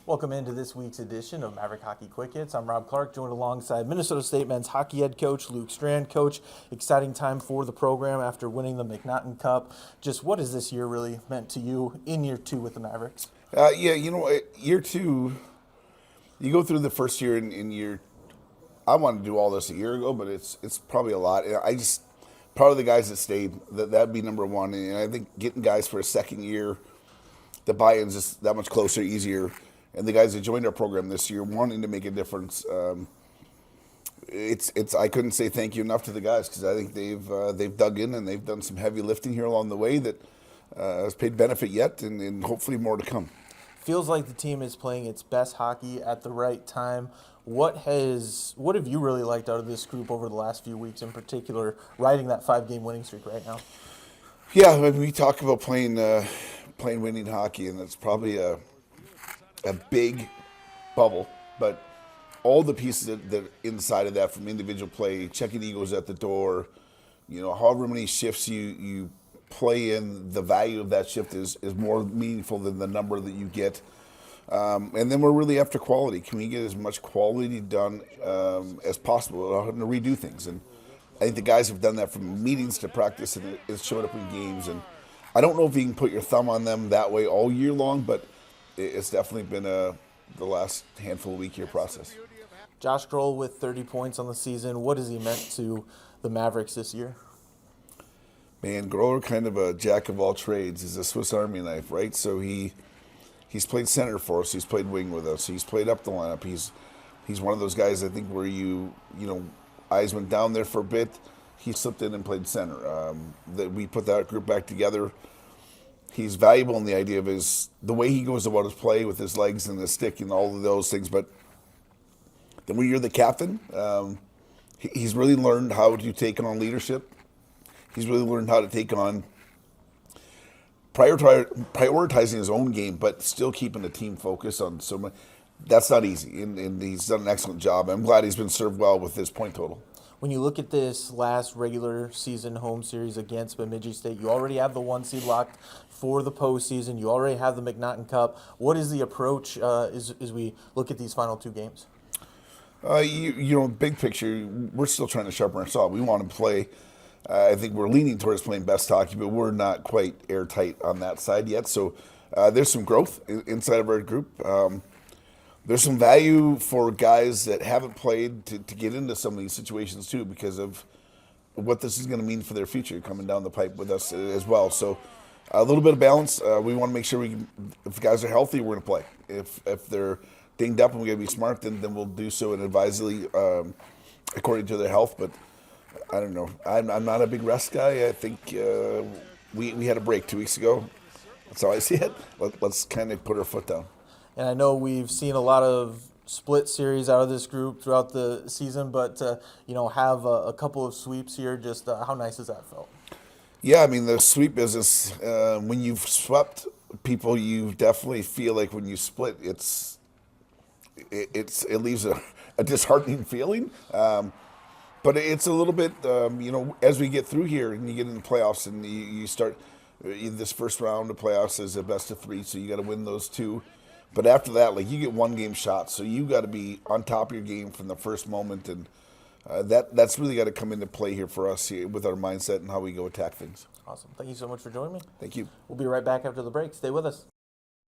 Welcome into this week's edition of Maverick Hockey Quick Hits. I'm Rob Clark, joined alongside Minnesota State men's hockey head coach Luke Strand. Coach, exciting time for the program after winning the MacNaughton Cup. Just what has this year really meant to you in year two with the Mavericks? Year two, you go through the first year in year. I wanted to do all this a year ago, but it's probably a lot. And I just proud of the guys that stayed. That'd be number one. And I think getting guys for a second year, the buy-in's just that much closer, easier. And the guys that joined our program this year wanting to make a difference. I couldn't say thank you enough to the guys because I think they've dug in and they've done some heavy lifting here along the way that has paid benefit yet, and hopefully more to come. Feels like the team is playing its best hockey at the right time. What have you really liked out of this group over the last few weeks, in particular, riding that 5-game winning streak right now? Yeah, when we talk about playing winning hockey, and it's probably a big bubble, but all the pieces that inside of that, from individual play, checking egos at the door, however many shifts you play in, the value of that shift is more meaningful than the number that you get. And then we're really after quality. Can we get as much quality done as possible without having to redo things? And I think the guys have done that from meetings to practice, and it's showed up in games. And I don't know if you can put your thumb on them that way all year long, but it's definitely been the last handful of week year process. Josh Grohl with 30 points on the season. What has he meant to the Mavericks this year? Man, Grohl kind of a jack of all trades. He's a Swiss Army knife, right? So he's played center for us. He's played wing with us. He's played up the lineup. He's one of those guys, I think, where eyes went down there for a bit. He slipped in and played center. That we put that group back together. He's valuable in the idea of the way he goes about his play with his legs and his stick and all of those things. But then when you're the captain, he's really learned how to take on leadership. He's really learned how to take on prioritizing his own game, but still keeping the team focused on so much. That's not easy, and he's done an excellent job. I'm glad he's been served well with his point total. When you look at this last regular season home series against Bemidji State, you already have the 1 seed locked for the postseason. You already have the MacNaughton Cup. What is the approach as we look at these final 2 games? Big picture, we're still trying to sharpen our saw. We want to play. I think we're leaning towards playing best hockey, but we're not quite airtight on that side yet. So there's some growth inside of our group. There's some value for guys that haven't played to get into some of these situations too, because of what this is going to mean for their future coming down the pipe with us as well. So a little bit of balance. We want to make sure if guys are healthy, we're going to play. If they're dinged up and we got to be smart, then we'll do so and advisedly according to their health. But I don't know. I'm not a big rest guy. I think we had a break 2 weeks ago. That's how I see it. Let's kind of put our foot down. And I know we've seen a lot of split series out of this group throughout the season, but have a couple of sweeps here. Just how nice has that felt? Yeah, I mean the sweep business. When you've swept people, you definitely feel like when you split, it leaves a disheartening feeling. But it's a little bit, as we get through here and you get in the playoffs and you start this first round of playoffs is a best of 3, so you got to win those 2. But after that, you get 1-game shots, so you got to be on top of your game from the first moment, and that's really got to come into play here for us here with our mindset and how we go attack things. Awesome. Thank you so much for joining me. Thank you. We'll be right back after the break. Stay with us.